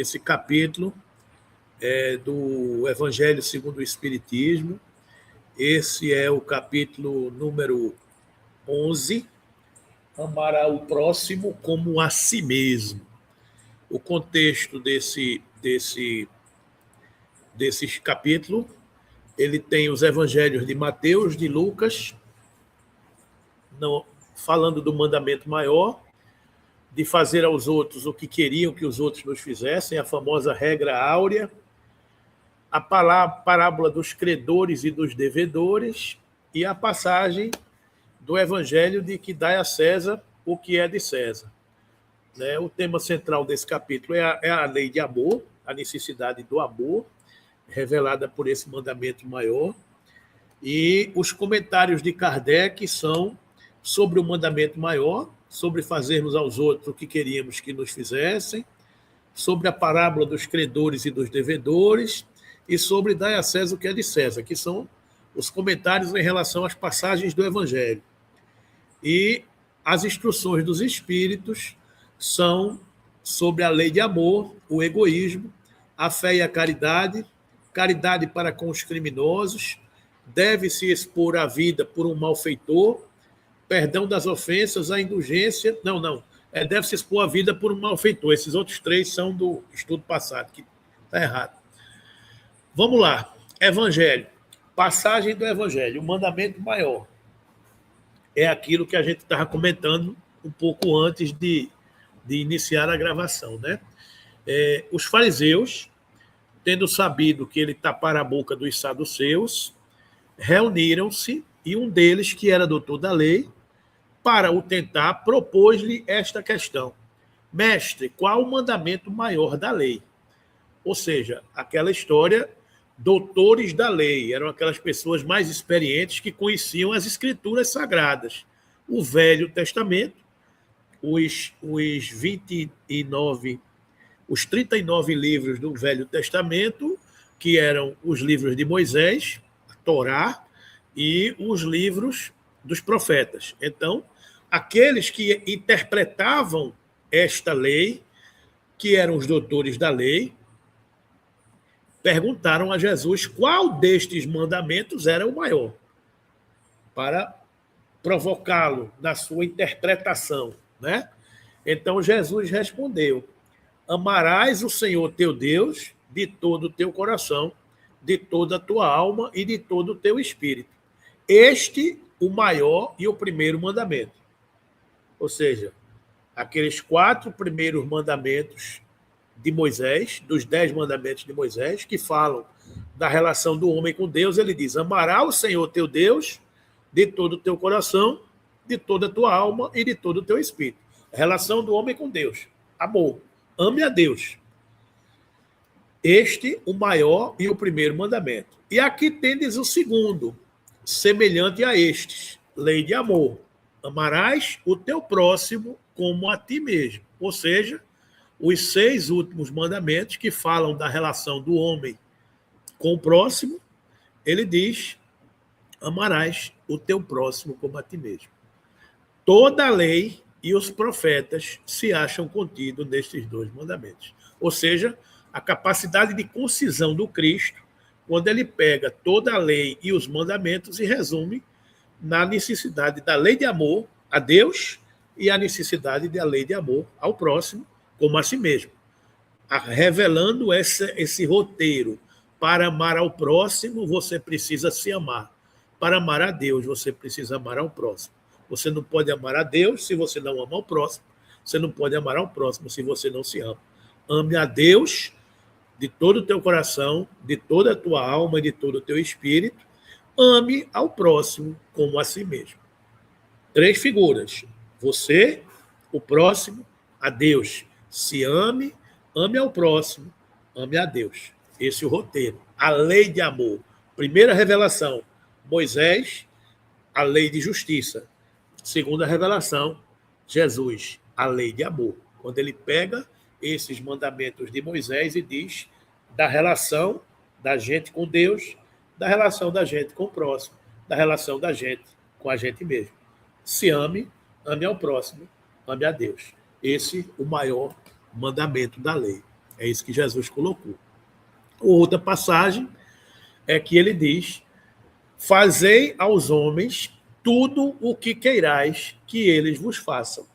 esse capítulo do Evangelho segundo o Espiritismo. Esse é o capítulo número 11, amará o próximo como a si mesmo. O contexto desse capítulo, ele tem os evangelhos de Mateus, de Lucas, falando do mandamento maior, de fazer aos outros o que queriam que os outros nos fizessem, a famosa regra áurea, a parábola dos credores e dos devedores, e a passagem do evangelho de que dai a César o que é de César. O tema central desse capítulo é a lei de amor, a necessidade do amor, revelada por esse mandamento maior, e os comentários de Kardec são sobre o mandamento maior, sobre fazermos aos outros o que queríamos que nos fizessem, sobre a parábola dos credores e dos devedores, e sobre dai a César o que é de César, que são os comentários em relação às passagens do Evangelho. E as instruções dos Espíritos são sobre a lei de amor, o egoísmo, a fé e a caridade, caridade para com os criminosos, deve-se expor a vida por um malfeitor, perdão das ofensas, a indulgência... deve-se expor a vida por um malfeitor. Esses outros três são do estudo passado, que está errado. Vamos lá. Evangelho. Passagem do Evangelho. O mandamento maior é aquilo que a gente estava comentando um pouco antes de iniciar a gravação, né? Os fariseus, tendo sabido que ele tapara a boca dos saduceus, reuniram-se e um deles, que era doutor da lei, para o tentar, propôs-lhe esta questão: mestre, qual o mandamento maior da lei? Ou seja, aquela história, doutores da lei, eram aquelas pessoas mais experientes que conheciam as escrituras sagradas, o Velho Testamento, os 39 livros do Velho Testamento, que eram os livros de Moisés, a Torá, e os livros dos profetas. Então, aqueles que interpretavam esta lei, que eram os doutores da lei, perguntaram a Jesus qual destes mandamentos era o maior, para provocá-lo na sua interpretação, né? Então Jesus respondeu: amarás o Senhor teu Deus de todo o teu coração, de toda a tua alma e de todo o teu espírito. Este, o maior e o primeiro mandamento. Ou seja, aqueles 4 primeiros mandamentos de Moisés, dos 10 mandamentos de Moisés, que falam da relação do homem com Deus, ele diz: amará o Senhor teu Deus de todo o teu coração, de toda a tua alma e de todo o teu espírito. A relação do homem com Deus. Amor. Ame a Deus. Este, o maior e o primeiro mandamento. E aqui tendes o segundo, semelhante a estes, lei de amor. Amarás o teu próximo como a ti mesmo. Ou seja, os 6 últimos mandamentos que falam da relação do homem com o próximo, ele diz: amarás o teu próximo como a ti mesmo. Toda a lei e os profetas se acham contidos nestes 2 mandamentos. Ou seja, a capacidade de concisão do Cristo, quando ele pega toda a lei e os mandamentos e resume na necessidade da lei de amor a Deus e a necessidade da lei de amor ao próximo, como a si mesmo. Revelando esse roteiro. Para amar ao próximo, você precisa se amar. Para amar a Deus, você precisa amar ao próximo. Você não pode amar a Deus se você não ama ao próximo. Você não pode amar ao próximo se você não se ama. Ame a Deus de todo o teu coração, de toda a tua alma e de todo o teu espírito. Ame ao próximo como a si mesmo. 3 figuras. Você, o próximo, a Deus. Se ame, ame ao próximo, ame a Deus. Esse é o roteiro. A lei de amor. Primeira revelação, Moisés, a lei de justiça. Segunda revelação, Jesus, a lei de amor. Quando ele pega esses mandamentos de Moisés e diz da relação da gente com Deus, da relação da gente com o próximo, da relação da gente com a gente mesmo. Se ame, ame ao próximo, ame a Deus. Esse é o maior mandamento da lei. É isso que Jesus colocou. Outra passagem é que ele diz: fazei aos homens tudo o que queirais que eles vos façam,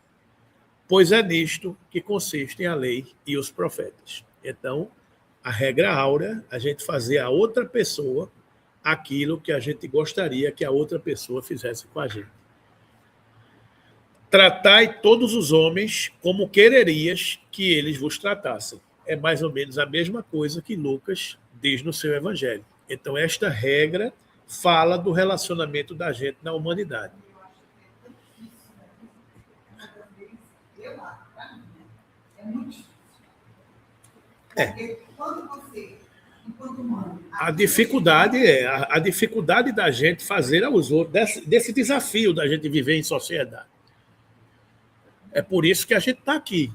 pois é nisto que consistem a lei e os profetas. Então, a regra áurea, a gente fazer a outra pessoa aquilo que a gente gostaria que a outra pessoa fizesse com a gente. Tratai todos os homens como quererias que eles vos tratassem. É mais ou menos a mesma coisa que Lucas diz no seu evangelho. Então, esta regra fala do relacionamento da gente na humanidade. É muito difícil. Porque quando você, enquanto humano... A dificuldade da gente fazer aos outros, desse desafio da gente viver em sociedade. É por isso que a gente está aqui.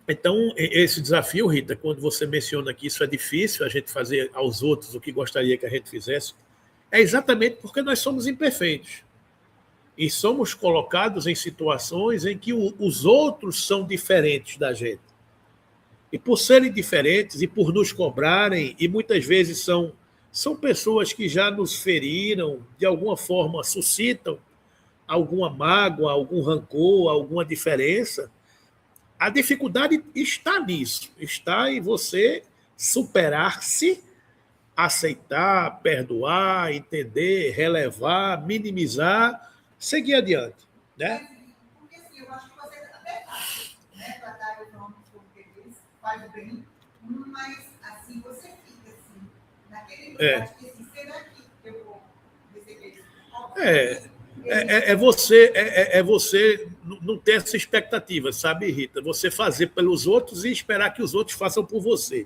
Então, esse desafio, Rita, quando você menciona que isso é difícil, a gente fazer aos outros o que gostaria que a gente fizesse, é exatamente porque nós somos imperfeitos. E somos colocados em situações em que os outros são diferentes da gente. E por serem diferentes e por nos cobrarem, e muitas vezes são pessoas que já nos feriram, de alguma forma suscitam alguma mágoa, algum rancor, alguma diferença, a dificuldade está nisso, está em você superar-se, aceitar, perdoar, entender, relevar, minimizar, seguir adiante, né? Porque assim, eu acho que você até faz, né? Tratar os homens como eles faz bem, mas assim você fica assim, naquele lugar que assim, será que eu vou receber isso? É você não ter essa expectativa, sabe, Rita? Você fazer pelos outros e esperar que os outros façam por você.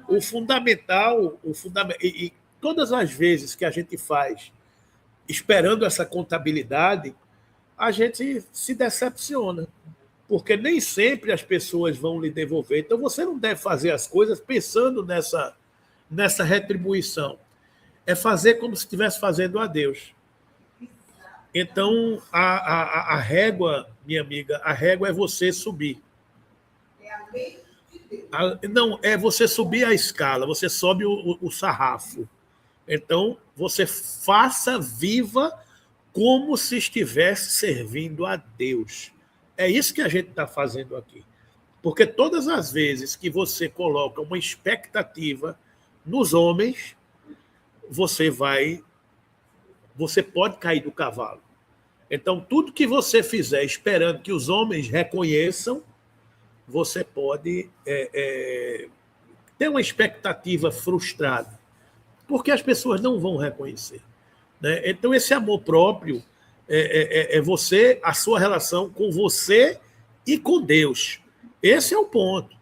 O fundamental, e todas as vezes que a gente faz esperando essa contabilidade, a gente se decepciona, porque nem sempre as pessoas vão lhe devolver. Então, você não deve fazer as coisas pensando nessa retribuição. É fazer como se estivesse fazendo a Deus. Então, a régua, minha amiga, a régua é você subir. É a lei de Deus. Não, é você subir a escala, você sobe o sarrafo. Então, você faça viva como se estivesse servindo a Deus. É isso que a gente está fazendo aqui. Porque todas as vezes que você coloca uma expectativa nos homens, você pode cair do cavalo. Então, tudo que você fizer esperando que os homens reconheçam, você pode ter uma expectativa frustrada, porque as pessoas não vão reconhecer, né? Então, esse amor próprio é você, a sua relação com você e com Deus. Esse é o ponto.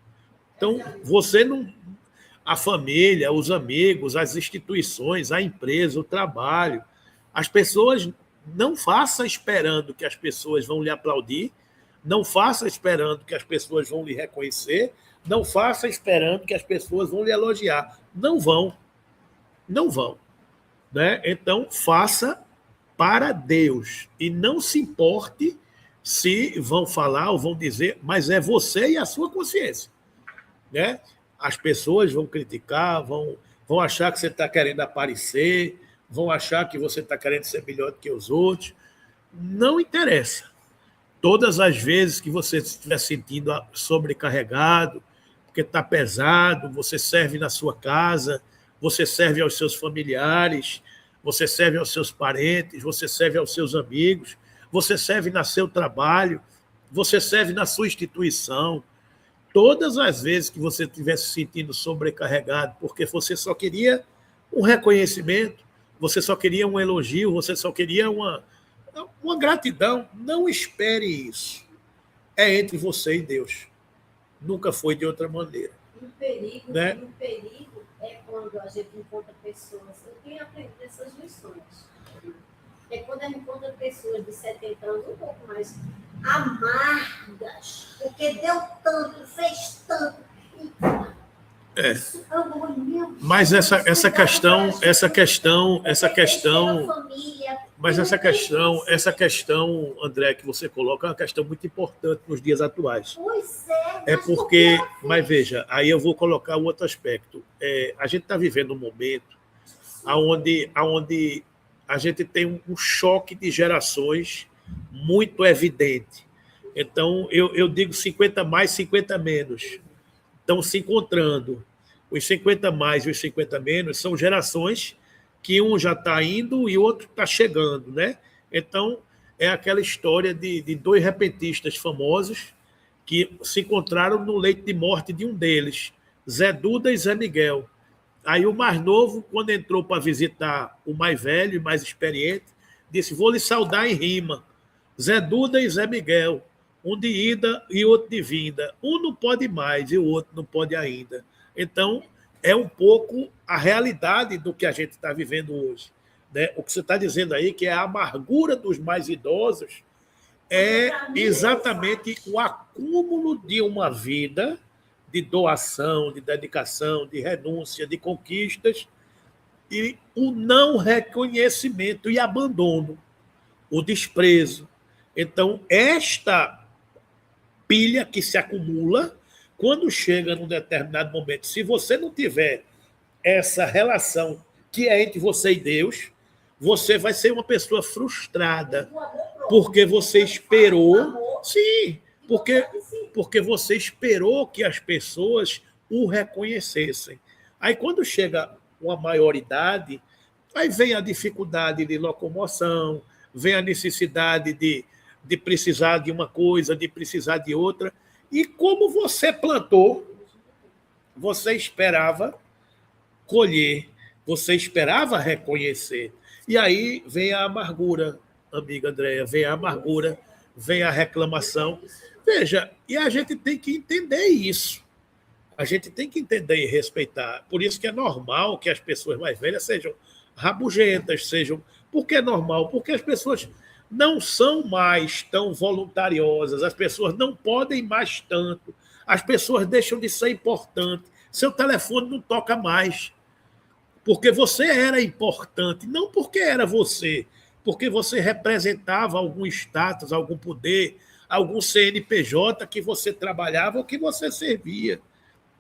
Então, você não... A família, os amigos, as instituições, a empresa, o trabalho, as pessoas... Não faça esperando que as pessoas vão lhe aplaudir, não faça esperando que as pessoas vão lhe reconhecer, não faça esperando que as pessoas vão lhe elogiar. Não vão. Não vão. Né? Então, faça para Deus. E não se importe se vão falar ou vão dizer, mas é você e a sua consciência. Né? As pessoas vão criticar, vão achar que você está querendo aparecer, vão achar que você está querendo ser melhor do que os outros. Não interessa. Todas as vezes que você estiver sentindo sobrecarregado, porque está pesado, você serve na sua casa, você serve aos seus familiares, você serve aos seus parentes, você serve aos seus amigos, você serve no seu trabalho, você serve na sua instituição. Todas as vezes que você estiver se sentindo sobrecarregado, porque você só queria um reconhecimento, você só queria um elogio, você só queria uma gratidão. Não espere isso. É entre você e Deus. Nunca foi de outra maneira. O perigo, né? O perigo é quando a gente encontra pessoas... Eu tenho aprendido essas lições. É quando a gente encontra pessoas de 70 anos, um pouco mais amargas, porque deu tanto, fez tanto. Mas essa questão, Mas essa questão, André, que você coloca, é uma questão muito importante nos dias atuais. Pois é. É porque, mas veja, aí eu vou colocar o outro aspecto. A gente está vivendo um momento onde a gente tem um choque de gerações muito evidente. Então, eu digo 50 mais, 50 menos. Estão se encontrando. Os 50 mais e os 50 menos são gerações que um já está indo e o outro está chegando, né? Então, é aquela história de dois repentistas famosos que se encontraram no leito de morte de um deles, Zé Duda e Zé Miguel. Aí o mais novo, quando entrou para visitar o mais velho e mais experiente, disse, vou lhe saudar em rima. Zé Duda e Zé Miguel, um de ida e outro de vinda. Um não pode mais e o outro não pode ainda. Então, é um pouco a realidade do que a gente está vivendo hoje. Né? O que você está dizendo aí, que é a amargura dos mais idosos, é exatamente o acúmulo de uma vida de doação, de dedicação, de renúncia, de conquistas, e o não reconhecimento e abandono, o desprezo. Então, esta pilha que se acumula, quando chega num determinado momento, se você não tiver essa relação que é entre você e Deus, você vai ser uma pessoa frustrada, porque você esperou, sim, porque você esperou que as pessoas o reconhecessem. Aí, quando chega uma maioridade, aí vem a dificuldade de locomoção, vem a necessidade de precisar de uma coisa, de precisar de outra. E como você plantou, você esperava colher, você esperava reconhecer. E aí vem a amargura, amiga Andréia, vem a amargura, vem a reclamação. Veja, e a gente tem que entender isso. A gente tem que entender e respeitar. Por isso que é normal que as pessoas mais velhas sejam rabugentas, sejam... Por que é normal? Porque as pessoas não são mais tão voluntariosas, as pessoas não podem mais tanto, as pessoas deixam de ser importantes, seu telefone não toca mais, porque você era importante, não porque era você, porque você representava algum status, algum poder, algum CNPJ que você trabalhava ou que você servia.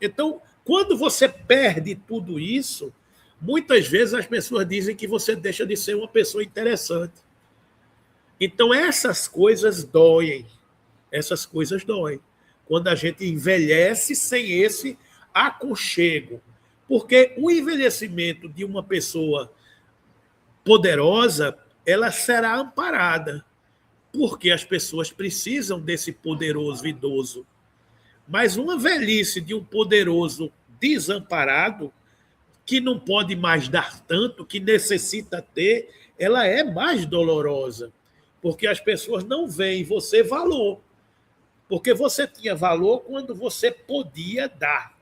Então, quando você perde tudo isso, muitas vezes as pessoas dizem que você deixa de ser uma pessoa interessante. Então, essas coisas doem. Essas coisas doem. Quando a gente envelhece sem esse aconchego. Porque o envelhecimento de uma pessoa poderosa, ela será amparada. Porque as pessoas precisam desse poderoso idoso. Mas uma velhice de um poderoso desamparado, que não pode mais dar tanto, que necessita ter, ela é mais dolorosa. Porque as pessoas não veem em você valor. Porque você tinha valor quando você podia dar,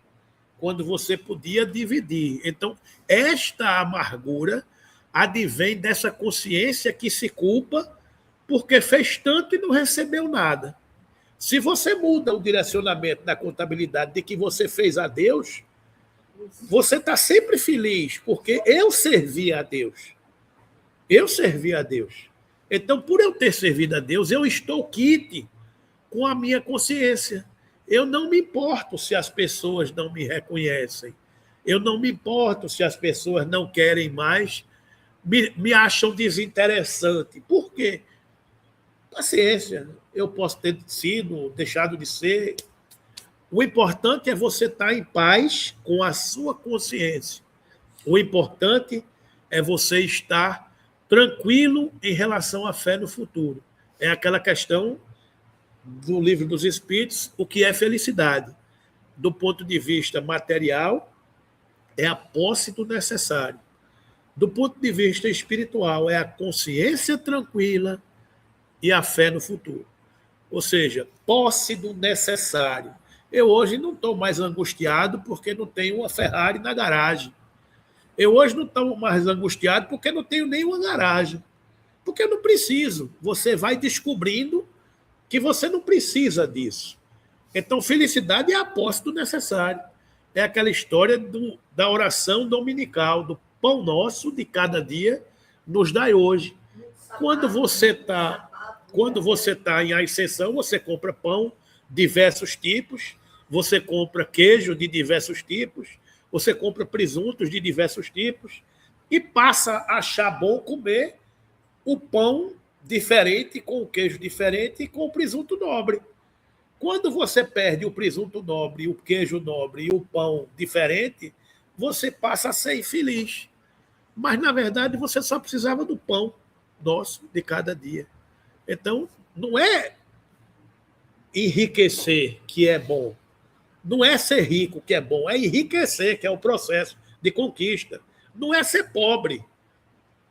quando você podia dividir. Então, esta amargura advém dessa consciência que se culpa porque fez tanto e não recebeu nada. Se você muda o direcionamento da contabilidade de que você fez a Deus, você está sempre feliz, porque eu servi a Deus. Eu servi a Deus. Então, por eu ter servido a Deus, eu estou quite com a minha consciência. Eu não me importo se as pessoas não me reconhecem. Eu não me importo se as pessoas não querem mais, me acham desinteressante. Por quê? Paciência. Eu posso ter sido, deixado de ser. O importante é você estar em paz com a sua consciência. O importante é você estar tranquilo em relação à fé no futuro. É aquela questão do Livro dos Espíritos, o que é felicidade. Do ponto de vista material, é a posse do necessário. Do ponto de vista espiritual, é a consciência tranquila e a fé no futuro. Ou seja, posse do necessário. Eu hoje não estou mais angustiado porque não tenho uma Ferrari na garagem. Eu hoje não estou mais angustiado porque não tenho nenhuma garagem. Porque eu não preciso. Você vai descobrindo que você não precisa disso. Então, felicidade é a posse do necessário. É aquela história da oração dominical, do pão nosso de cada dia nos dai hoje. Quando você está em ascensão, você compra pão, diversos tipos, você compra queijo de diversos tipos, você compra presuntos de diversos tipos e passa a achar bom comer o pão diferente, com o queijo diferente e com o presunto nobre. Quando você perde o presunto nobre, o queijo nobre e o pão diferente, você passa a ser infeliz. Mas, na verdade, você só precisava do pão nosso de cada dia. Então, não é enriquecer que é bom. Não é ser rico que é bom, é enriquecer, que é o processo de conquista. Não é ser pobre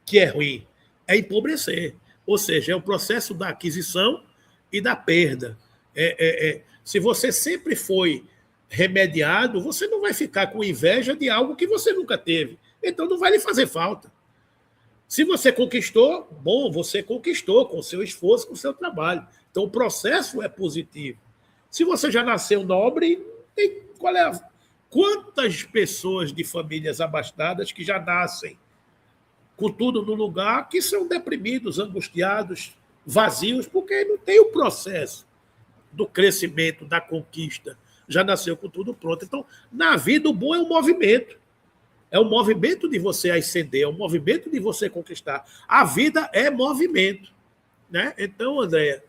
que é ruim, é empobrecer. Ou seja, é o processo da aquisição e da perda. Se você sempre foi remediado, você não vai ficar com inveja de algo que você nunca teve. Então não vai lhe fazer falta. Se você conquistou, bom, você conquistou com o seu esforço, com o seu trabalho. Então o processo é positivo. Se você já nasceu nobre, quantas pessoas de famílias abastadas que já nascem com tudo no lugar, que são deprimidos, angustiados, vazios, porque não tem o processo do crescimento, da conquista. Já nasceu com tudo pronto. Então, na vida, o bom é o movimento. É o movimento de você ascender, é o movimento de você conquistar. A vida é movimento. Né? Então, Andréia,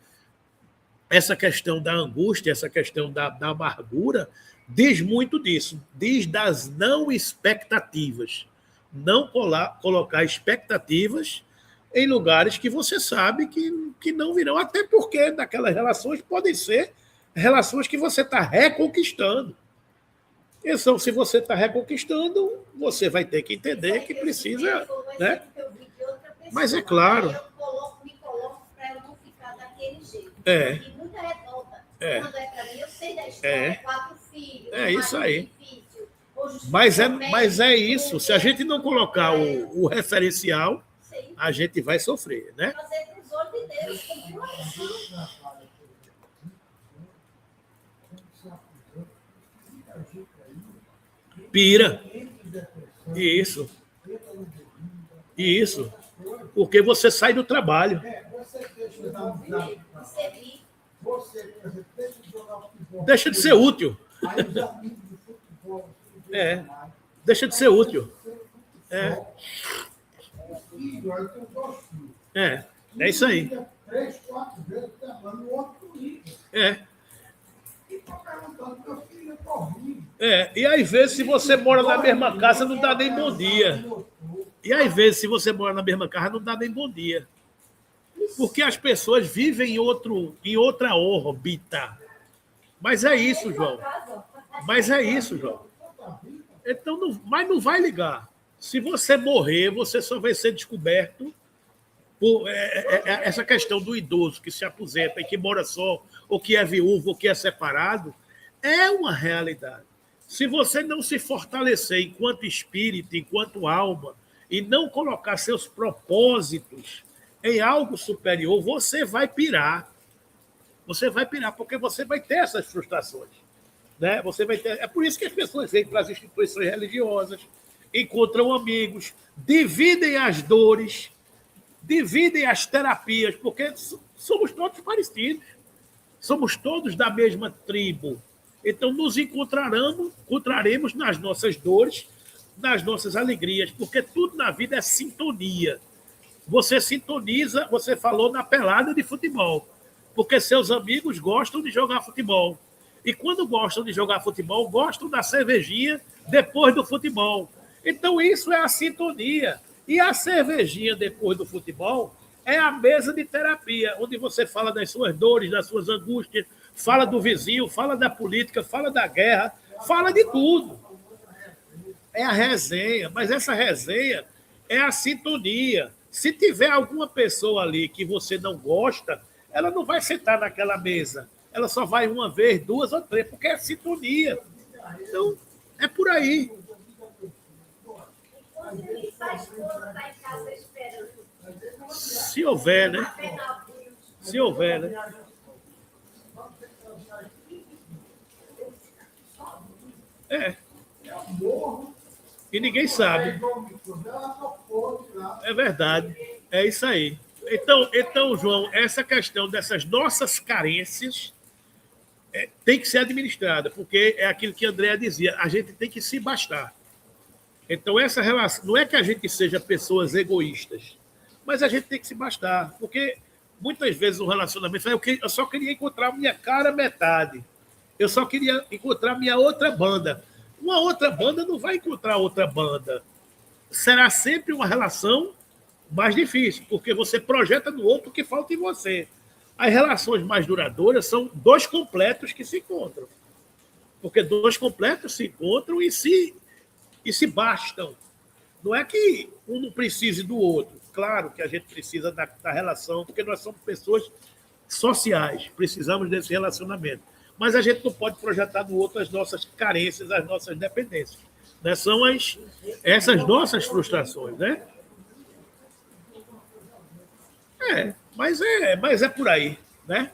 essa questão da angústia, essa questão da amargura, diz muito disso. Diz das não expectativas. Não colocar expectativas em lugares que você sabe que não virão. Até porque naquelas relações podem ser relações que você está reconquistando. Então, se você está reconquistando, você vai ter que entender que precisa. Né? Mas é claro. Me coloco para eu não ficar daquele jeito. E muita revolta. Quando é para mim, eu sei da história, 4 filhos. É isso aí. Mas é isso. Se a gente não colocar o referencial, a gente vai sofrer, né? Fazer para os olhos de Deus, continuação. Pira. Isso. Porque você sai do trabalho. Deixa de ser útil. Deixa de ser útil. É isso aí. E às vezes, se você mora na mesma casa, não dá nem bom dia. Porque as pessoas vivem em outra órbita. Mas é isso, João. Então, mas não vai ligar. Se você morrer, você só vai ser descoberto por essa questão do idoso que se aposenta e que mora só, ou que é viúvo, ou que é separado, é uma realidade. Se você não se fortalecer enquanto espírito, enquanto alma, e não colocar seus propósitos em algo superior, você vai pirar. Porque você vai ter essas frustrações. Né? Você vai ter. É por isso que as pessoas vêm para as instituições religiosas, encontram amigos, dividem as dores, dividem as terapias, porque somos todos parecidos. Somos todos da mesma tribo. Então, nos encontraremos nas nossas dores, nas nossas alegrias, porque tudo na vida é sintonia. Você sintoniza, você falou na pelada de futebol, porque seus amigos gostam de jogar futebol. E quando gostam de jogar futebol, gostam da cervejinha depois do futebol. Então, isso é a sintonia. E a cervejinha depois do futebol é a mesa de terapia, onde você fala das suas dores, das suas angústias, fala do vizinho, fala da política, fala da guerra, fala de tudo. É a resenha, mas essa resenha é a sintonia. Se tiver alguma pessoa ali que você não gosta, ela não vai sentar naquela mesa. Ela só vai uma vez, 2 ou 3, porque é sintonia. Então, é por aí. Se houver, né? E ninguém sabe. É verdade. É isso aí. Então, João, essa questão dessas nossas carências tem que ser administrada, porque é aquilo que a Andréa dizia, a gente tem que se bastar. Então, essa relação, não é que a gente seja pessoas egoístas, mas a gente tem que se bastar, porque muitas vezes no relacionamento, eu só queria encontrar minha cara metade, eu só queria encontrar minha outra banda. Uma outra banda não vai encontrar outra banda. Será sempre uma relação mais difícil, porque você projeta no outro o que falta em você. As relações mais duradouras são dois completos que se encontram. Porque dois completos se encontram e se bastam. Não é que um não precise do outro. Claro que a gente precisa da relação, porque nós somos pessoas sociais, precisamos desse relacionamento. Mas a gente não pode projetar no outro as nossas carências, as nossas dependências. Né? São essas nossas frustrações, né? Mas é por aí, né?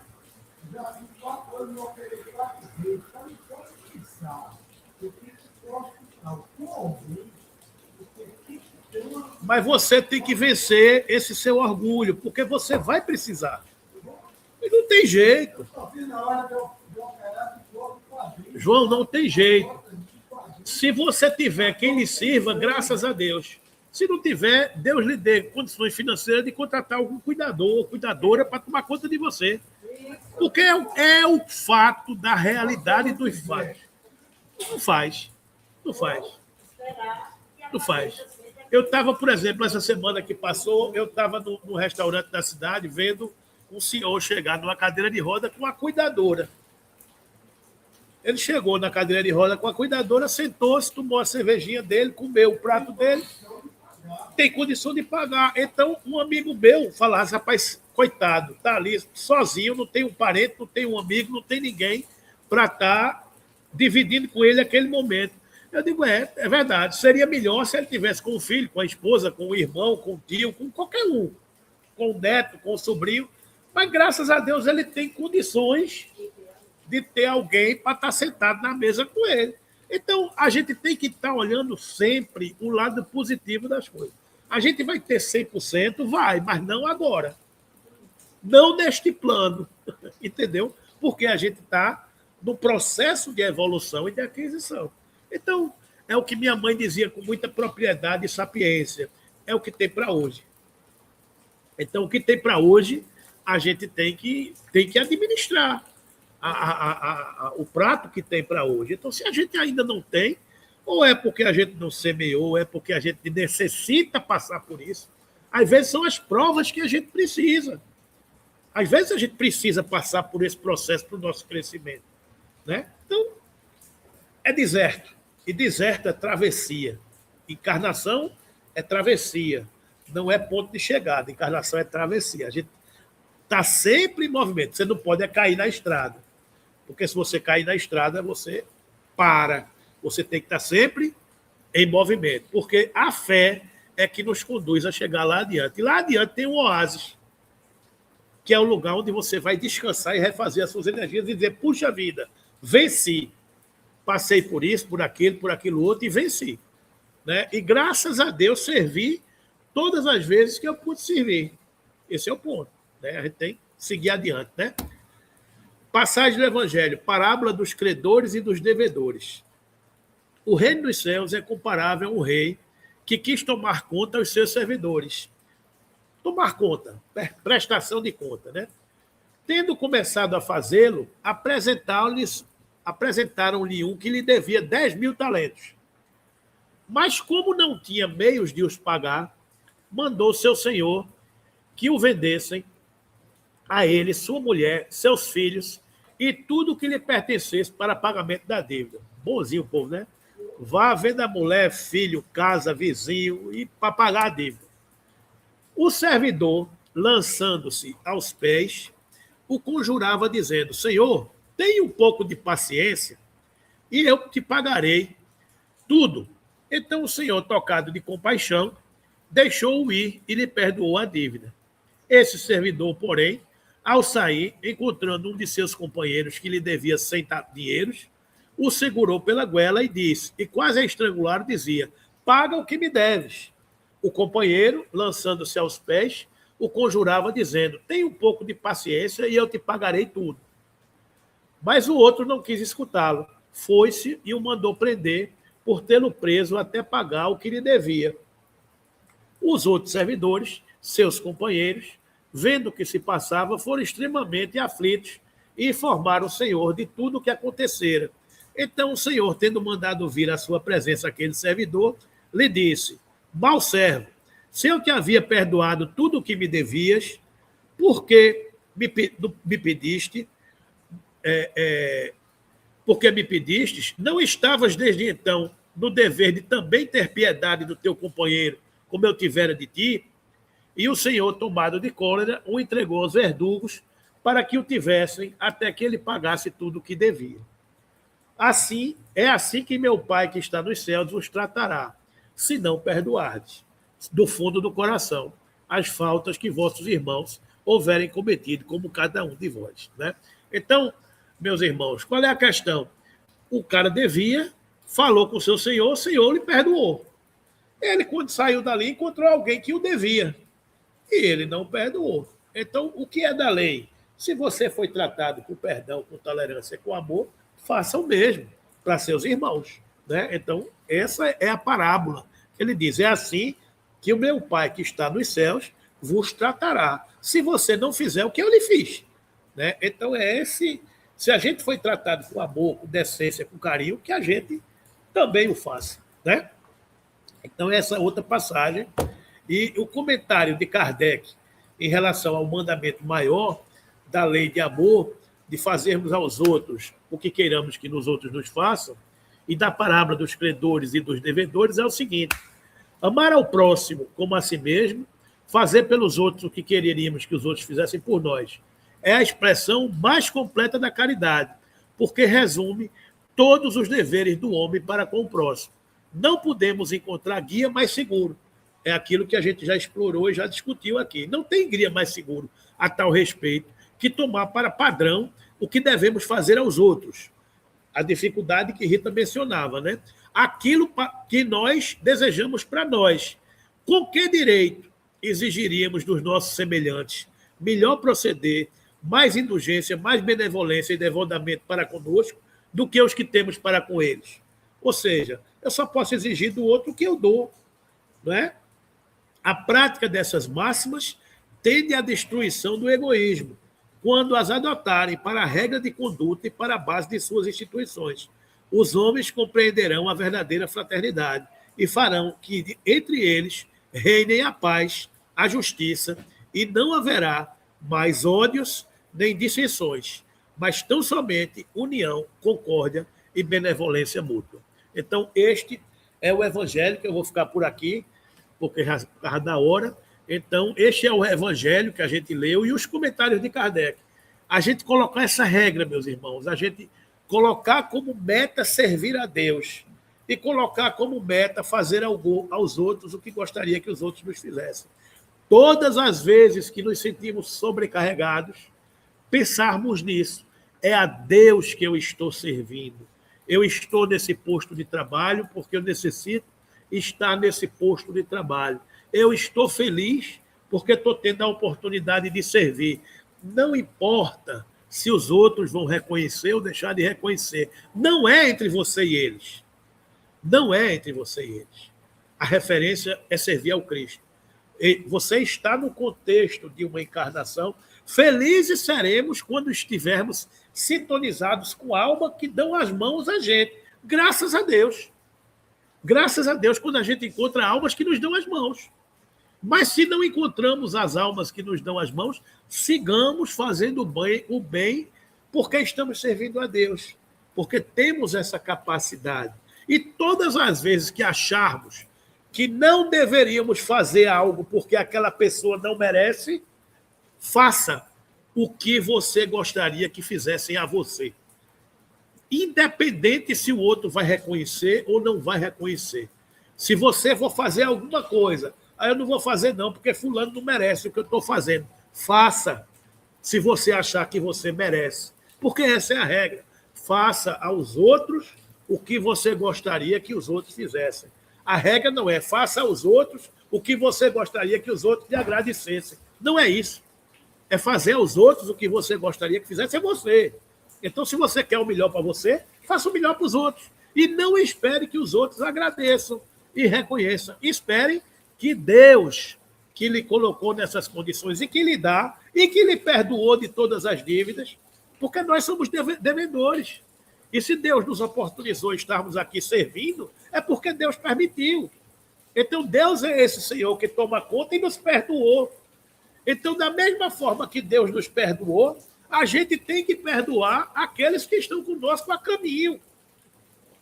Mas você tem que vencer esse seu orgulho, porque você vai precisar. E não tem jeito. João, não tem jeito. Se você tiver quem lhe sirva, graças a Deus. Se não tiver, Deus lhe dê condições financeiras de contratar algum cuidador ou cuidadora para tomar conta de você. Porque é o fato da realidade dos fatos. Não faz. Eu estava, por exemplo, essa semana que passou, eu estava no restaurante da cidade vendo um senhor chegar numa cadeira de roda com uma cuidadora. Ele chegou na cadeira de roda com a cuidadora, sentou-se, tomou a cervejinha dele, comeu o prato dele, tem condição de pagar. Então, um amigo meu falava, rapaz, coitado, está ali sozinho, não tem um parente, não tem um amigo, não tem ninguém para estar dividindo com ele aquele momento. Eu digo, é verdade, seria melhor se ele tivesse com o filho, com a esposa, com o irmão, com o tio, com qualquer um, com o neto, com o sobrinho, mas graças a Deus ele tem condições de ter alguém para estar sentado na mesa com ele. Então, a gente tem que estar olhando sempre o lado positivo das coisas. A gente vai ter 100%? Vai, mas não agora. Não neste plano, entendeu? Porque a gente está no processo de evolução e de aquisição. Então, é o que minha mãe dizia com muita propriedade e sapiência. É o que tem para hoje. Então, o que tem para hoje, a gente tem que administrar. O prato que tem para hoje. Então, se a gente ainda não tem, ou é porque a gente não semeou, ou é porque a gente necessita passar por isso. Às vezes são as provas que a gente precisa. Às vezes a gente precisa passar por esse processo para o nosso crescimento. Né? Então, é deserto. E deserto é travessia. Encarnação é travessia. Não é ponto de chegada. Encarnação é travessia. A gente está sempre em movimento. Você não pode cair na estrada. Porque se você cair na estrada, você para. Você tem que estar sempre em movimento. Porque a fé é que nos conduz a chegar lá adiante. E lá adiante tem um oásis, que é o lugar onde você vai descansar e refazer as suas energias e dizer, puxa vida, venci. Passei por isso, por aquilo outro e venci. Né? E graças a Deus servi todas as vezes que eu pude servir. Esse é o ponto. Né? A gente tem que seguir adiante. Né? Passagem do Evangelho, parábola dos credores e dos devedores. O reino dos céus é comparável a um rei que quis tomar conta aos seus servidores. Tomar conta, prestação de conta, né? Tendo começado a fazê-lo, apresentaram-lhe um que lhe devia 10.000 talentos. Mas como não tinha meios de os pagar, mandou seu senhor que o vendessem a ele, sua mulher, seus filhos e tudo o que lhe pertencesse para pagamento da dívida. Bonzinho o povo, né? Vá vendo a mulher, filho, casa, vizinho e para pagar a dívida. O servidor, lançando-se aos pés, o conjurava dizendo, Senhor, tenha um pouco de paciência e eu te pagarei tudo. Então o Senhor, tocado de compaixão, deixou-o ir e lhe perdoou a dívida. Esse servidor, porém, ao sair, encontrando um de seus companheiros que lhe devia 100 dinheiros, o segurou pela goela e disse, e quase a estrangular, dizia, paga o que me deves. O companheiro, lançando-se aos pés, o conjurava dizendo: tenha um pouco de paciência e eu te pagarei tudo. Mas o outro não quis escutá-lo. Foi-se e o mandou prender por tê-lo preso até pagar o que lhe devia. Os outros servidores, seus companheiros, vendo o que se passava, foram extremamente aflitos e informaram o Senhor de tudo o que acontecera. Então o Senhor, tendo mandado vir à sua presença aquele servidor, lhe disse: mau servo, se eu te havia perdoado tudo o que me devias, por que me pediste? Porque me pedistes, não estavas desde então no dever de também ter piedade do teu companheiro, como eu tivera de ti? E o Senhor, tomado de cólera, o entregou aos verdugos para que o tivessem até que ele pagasse tudo o que devia. Assim, é assim que meu Pai que está nos céus vos tratará, se não perdoardes, do fundo do coração, as faltas que vossos irmãos houverem cometido, como cada um de vós. Né? Então, meus irmãos, qual é a questão? O cara devia, falou com o senhor lhe perdoou. Ele, quando saiu dali, encontrou alguém que o devia. E ele não perdoou. Então, o que é da lei? Se você foi tratado com perdão, com tolerância, com amor, faça o mesmo para seus irmãos. Né? Então, essa é a parábola. Ele diz: é assim que o meu Pai que está nos céus vos tratará, se você não fizer o que eu lhe fiz. Né? Então, é esse... Se a gente foi tratado com amor, com decência, com carinho, que a gente também o faça. Né? Então, essa outra passagem. E o comentário de Kardec em relação ao mandamento maior da lei de amor, de fazermos aos outros o que queiramos que nos outros nos façam, e da parábola dos credores e dos devedores, é o seguinte: amar ao próximo como a si mesmo, fazer pelos outros o que quereríamos que os outros fizessem por nós. É a expressão mais completa da caridade, porque resume todos os deveres do homem para com o próximo. Não podemos encontrar guia mais seguro. É aquilo que a gente já explorou e já discutiu aqui. Não tem guia mais seguro a tal respeito que tomar para padrão o que devemos fazer aos outros. A dificuldade que Rita mencionava, né? Aquilo que nós desejamos para nós. Com que direito exigiríamos dos nossos semelhantes melhor proceder, mais indulgência, mais benevolência e devotamento para conosco do que os que temos para com eles? Ou seja, eu só posso exigir do outro o que eu dou, não é? A prática dessas máximas tende à destruição do egoísmo, quando as adotarem para a regra de conduta e para a base de suas instituições. Os homens compreenderão a verdadeira fraternidade e farão que entre eles reinem a paz, a justiça, e não haverá mais ódios nem dissensões, mas tão somente união, concórdia e benevolência mútua. Então, este é o evangelho, que eu vou ficar por aqui, porque já estava da hora. Então, este é o evangelho que a gente leu e os comentários de Kardec. A gente colocar essa regra, meus irmãos, a gente colocar como meta servir a Deus e colocar como meta fazer aos outros o que gostaria que os outros nos fizessem. Todas as vezes que nos sentimos sobrecarregados, pensarmos nisso. É a Deus que eu estou servindo. Eu estou nesse posto de trabalho porque eu necessito estar nesse posto de trabalho. Eu estou feliz porque estou tendo a oportunidade de servir. Não importa se os outros vão reconhecer ou deixar de reconhecer. Não é entre você e eles. Não é entre você e eles. A referência é servir ao Cristo. Você está no contexto de uma encarnação. Felizes seremos quando estivermos sintonizados com a alma que dão as mãos a gente. Graças a Deus. Graças a Deus quando a gente encontra almas que nos dão as mãos. Mas se não encontramos as almas que nos dão as mãos, sigamos fazendo o bem porque estamos servindo a Deus. Porque temos essa capacidade. E todas as vezes que acharmos que não deveríamos fazer algo porque aquela pessoa não merece, faça o que você gostaria que fizessem a você. Independente se o outro vai reconhecer ou não vai reconhecer. Se você for fazer alguma coisa, eu não vou fazer não, porque fulano não merece o que eu estou fazendo. Faça, se você achar que você merece. Porque essa é a regra. Faça aos outros o que você gostaria que os outros fizessem. A regra não é faça aos outros o que você gostaria que os outros lhe agradecessem. Não é isso. É fazer aos outros o que você gostaria que fizesse a você. Então, se você quer o melhor para você, faça o melhor para os outros. E não espere que os outros agradeçam e reconheçam. Espere que Deus, que lhe colocou nessas condições e que lhe dá, e que lhe perdoou de todas as dívidas, porque nós somos devedores. E se Deus nos oportunizou estarmos aqui servindo, é porque Deus permitiu. Então, Deus é esse Senhor que toma conta e nos perdoou. Então, da mesma forma que Deus nos perdoou, a gente tem que perdoar aqueles que estão conosco a caminho.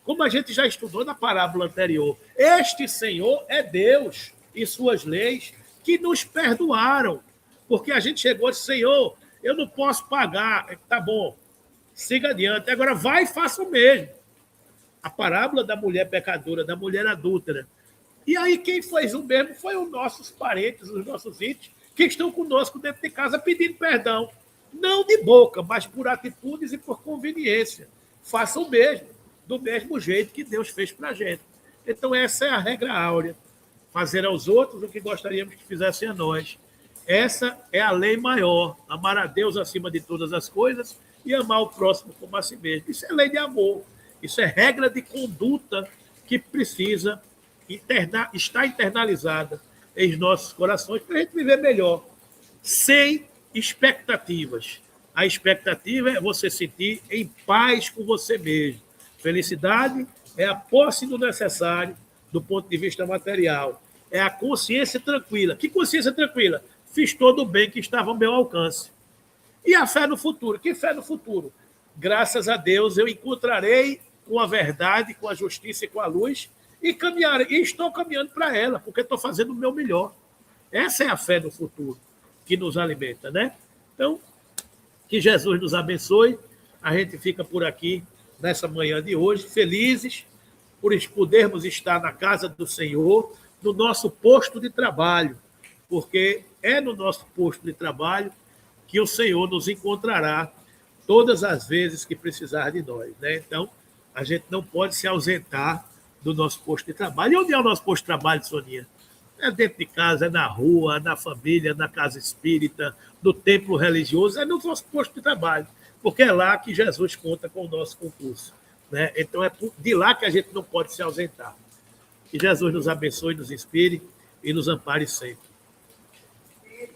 Como a gente já estudou na parábola anterior, este Senhor é Deus e suas leis que nos perdoaram. Porque a gente chegou e disse, Senhor, eu não posso pagar. Tá bom, siga adiante. Agora vai e faça o mesmo. A parábola da mulher pecadora, da mulher adúltera. E aí quem fez o mesmo foi os nossos parentes, os nossos íntimos, que estão conosco dentro de casa pedindo perdão. Não de boca, mas por atitudes e por conveniência. Faça o mesmo, do mesmo jeito que Deus fez para a gente. Então essa é a regra áurea. Fazer aos outros o que gostaríamos que fizessem a nós. Essa é a lei maior. Amar a Deus acima de todas as coisas e amar o próximo como a si mesmo. Isso é lei de amor. Isso é regra de conduta que precisa estar internalizada em nossos corações para a gente viver melhor, sem expectativas. A expectativa é você sentir em paz com você mesmo. Felicidade é a posse do necessário do ponto de vista material. É a consciência tranquila. Que consciência tranquila? Fiz todo o bem que estava ao meu alcance. E a fé no futuro? Que fé no futuro? Graças a Deus eu encontrarei com a verdade, com a justiça e com a luz e estou caminhando para ela, porque estou fazendo o meu melhor. Essa é a fé no futuro que nos alimenta, né? Então, que Jesus nos abençoe. A gente fica por aqui nessa manhã de hoje, felizes por podermos estar na casa do Senhor, no nosso posto de trabalho, porque é no nosso posto de trabalho que o Senhor nos encontrará todas as vezes que precisar de nós, né? Então, a gente não pode se ausentar do nosso posto de trabalho. E onde é o nosso posto de trabalho, Soninha? É dentro de casa, é na rua, na família, na casa espírita, no templo religioso, é no nosso posto de trabalho, porque é lá que Jesus conta com o nosso concurso, né? Então é de lá que a gente não pode se ausentar. Que Jesus nos abençoe, nos inspire e nos ampare sempre.